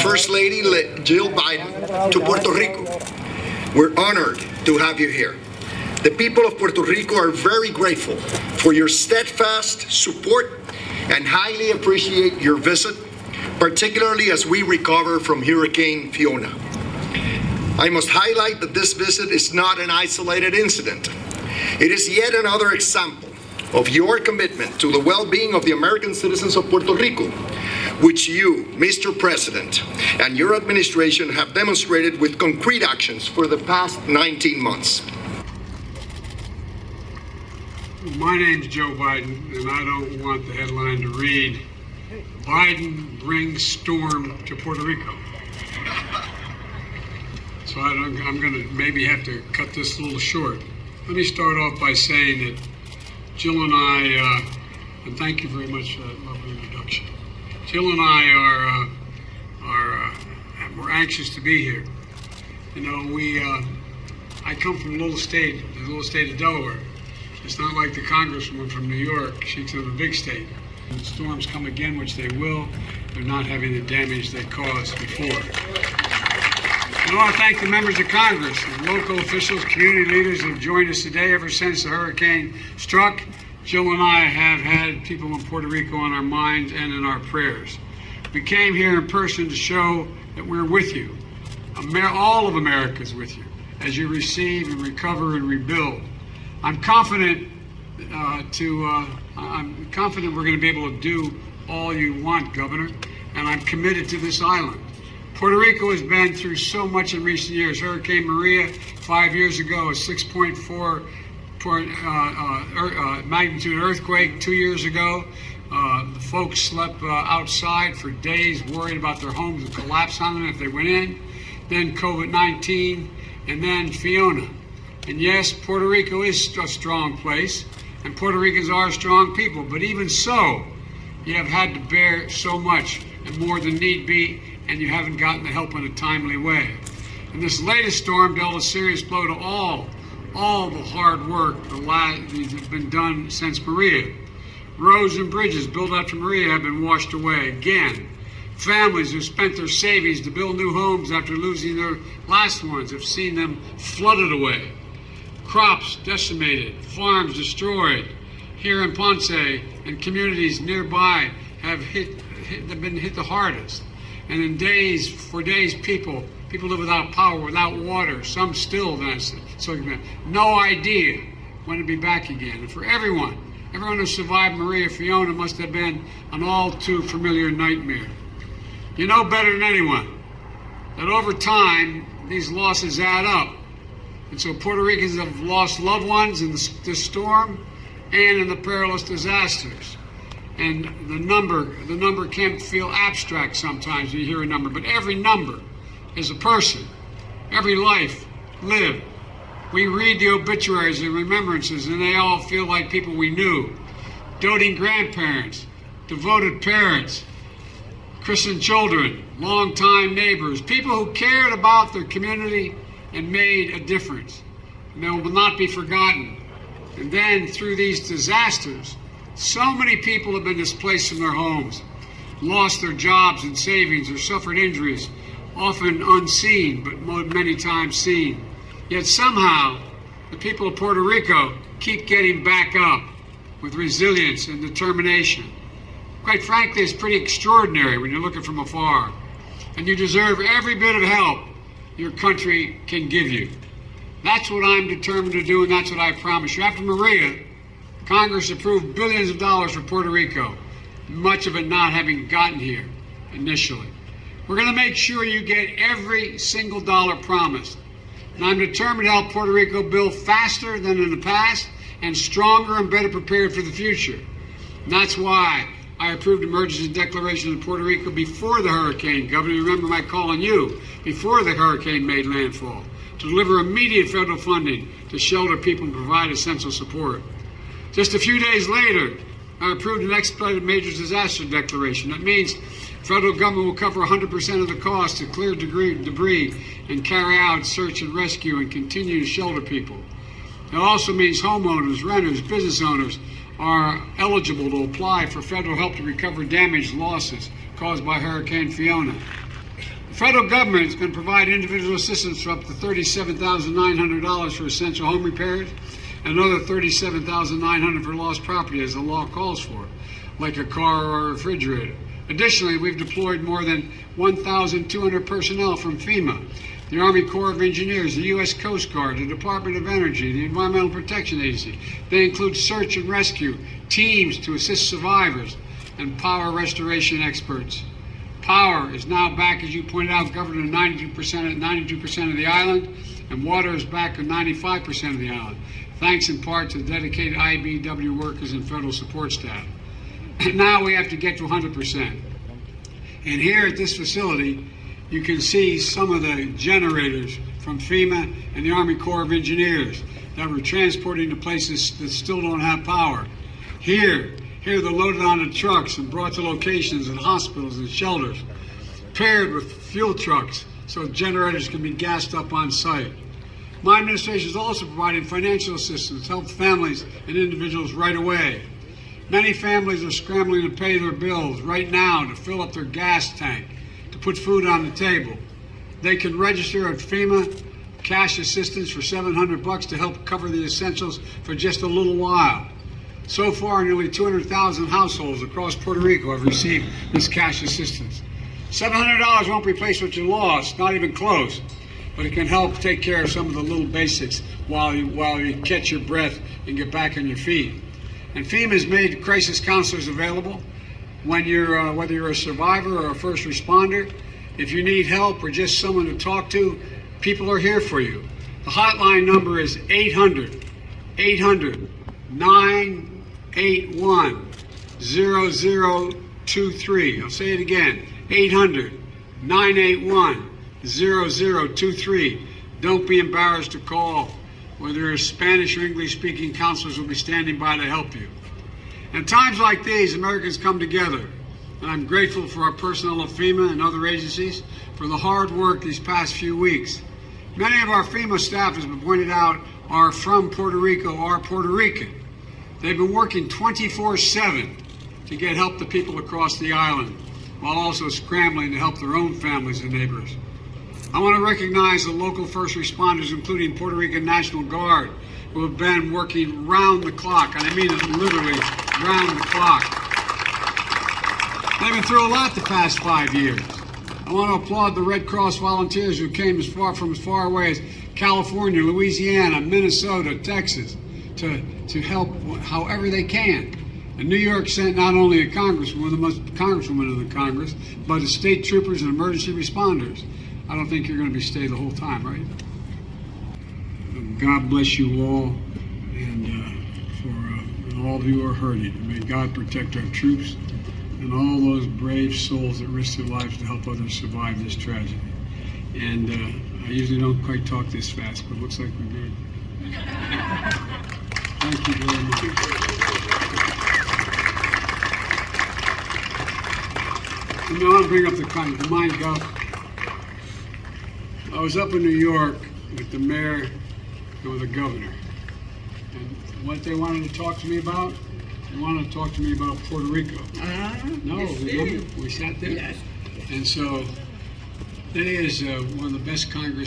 First Lady Jill Biden to Puerto Rico. We're honored to have you here. The people of Puerto Rico are very grateful for your steadfast support and highly appreciate your visit, particularly as we recover from Hurricane Fiona. I must highlight that this visit is not an isolated incident. It is yet another example of your commitment to the well-being of the American citizens of Puerto Rico, which you, Mr. President, and your administration have demonstrated with concrete actions for the past 19 months. My name's Joe Biden, and I don't want the headline to read, Biden brings storm to Puerto Rico. So I'm going to maybe have to cut this a little short. Let me start off by saying that Jill and I, and thank you very much for that lovely introduction. Jill and I we're anxious to be here. You know, I come from the little state of Delaware. It's not like the congresswoman from New York. She's from a big state. When the storms come again, which they will, they're not having the damage they caused before. I want to thank the members of Congress, the local officials, community leaders who have joined us today. Ever since the hurricane struck, Jill and I have had people in Puerto Rico on our minds and in our prayers. We came here in person to show that we're with you. All of America is with you as you receive and recover and rebuild. I'm confident we're going to be able to do all you want, Governor, and I'm committed to this island. Puerto Rico has been through so much in recent years. Hurricane Maria 5 years ago, a 6.4 magnitude earthquake 2 years ago. The folks slept outside for days, worried about their homes would collapse on them if they went in. Then COVID-19, and then Fiona. And yes, Puerto Rico is a strong place, and Puerto Ricans are strong people. But even so, you have had to bear so much and more than need be, and you haven't gotten the help in a timely way. And this latest storm dealt a serious blow to all the hard work that has been done since Maria. Roads and bridges built after Maria have been washed away again. Families who spent their savings to build new homes after losing their last ones have seen them flooded away. Crops decimated, farms destroyed. Here in Ponce and communities nearby have been hit the hardest. And for days, people live without power, without water. Some still, no idea when to be back again. And for everyone who survived Maria Fiona must have been an all too familiar nightmare. You know better than anyone that over time these losses add up. And so Puerto Ricans have lost loved ones in this storm and in the perilous disasters. And the number can feel abstract sometimes when you hear a number, but every number is a person, every life lived. We read the obituaries and remembrances, and they all feel like people we knew. Doting grandparents, devoted parents, christened children, longtime neighbors, people who cared about their community and made a difference. And they will not be forgotten. And then through these disasters, so many people have been displaced from their homes, lost their jobs and savings, or suffered injuries, often unseen, but many times seen. Yet somehow, the people of Puerto Rico keep getting back up with resilience and determination. Quite frankly, it's pretty extraordinary when you're looking from afar. And you deserve every bit of help your country can give you. That's what I'm determined to do, and that's what I promise you. After Maria, Congress approved billions of dollars for Puerto Rico, much of it not having gotten here initially. We're going to make sure you get every single dollar promised. And I'm determined to help Puerto Rico build faster than in the past and stronger and better prepared for the future. And that's why I approved emergency declaration in Puerto Rico before the hurricane. Governor, remember my call on you before the hurricane made landfall to deliver immediate federal funding to shelter people and provide essential support. Just a few days later, I approved an expedited major disaster declaration. That means federal government will cover 100% of the cost to clear debris and carry out search and rescue and continue to shelter people. It also means homeowners, renters, business owners are eligible to apply for federal help to recover damaged losses caused by Hurricane Fiona. federal government is going to provide individual assistance for up to $37,900 for essential home repairs, and another $37,900 for lost property as the law calls for, like a car or a refrigerator. Additionally, we've deployed more than 1,200 personnel from FEMA, the Army Corps of Engineers, the U.S. Coast Guard, the Department of Energy, the Environmental Protection Agency. They include search and rescue teams to assist survivors and power restoration experts. Power is now back, as you pointed out, governed at 92% of the island, and water is back at 95% of the island, thanks in part to the dedicated IBW workers and federal support staff. Now we have to get to 100%. And here at this facility, you can see some of the generators from FEMA and the Army Corps of Engineers that we're transporting to places that still don't have power. Here they're loaded onto trucks and brought to locations and hospitals and shelters, paired with fuel trucks so generators can be gassed up on site. My administration is also providing financial assistance to help families and individuals right away. Many families are scrambling to pay their bills right now to fill up their gas tank, to put food on the table. They can register at FEMA cash assistance for $700 to help cover the essentials for just a little while. So far, nearly 200,000 households across Puerto Rico have received this cash assistance. $700 won't replace what you lost, not even close, but it can help take care of some of the little basics while you catch your breath and get back on your feet. And FEMA has made crisis counselors available when you're, whether you're a survivor or a first responder. If you need help or just someone to talk to, people are here for you. The hotline number is 800-981-0023. I'll say it again, 800-981-0023. Don't be embarrassed to call. Whether you're Spanish or English-speaking, counselors will be standing by to help you. In times like these, Americans come together, and I'm grateful for our personnel of FEMA and other agencies for the hard work these past few weeks. Many of our FEMA staff, as been pointed out, are from Puerto Rico or Puerto Rican. They've been working 24/7 to get help to people across the island, while also scrambling to help their own families and neighbors. I want to recognize the local first responders, including Puerto Rican National Guard, who have been working round the clock, and I mean it literally round the clock. They've been through a lot the past 5 years. I want to applaud the Red Cross volunteers who came as far away as California, Louisiana, Minnesota, Texas, to help however they can. And New York sent not only a congresswoman of the Congress, but the state troopers and emergency responders. I don't think you're going to stay the whole time, right? God bless you all, and all of you who are hurting. May God protect our troops and all those brave souls that risk their lives to help others survive this tragedy. And I usually don't quite talk this fast, but it looks like we did. Thank you very much. And I want to bring up the mind go. I was up in New York with the mayor and with the governor. And what they wanted to talk to me about, they wanted to talk to me about Puerto Rico. No, we sat there. Yes. And so, they is one of the best Congress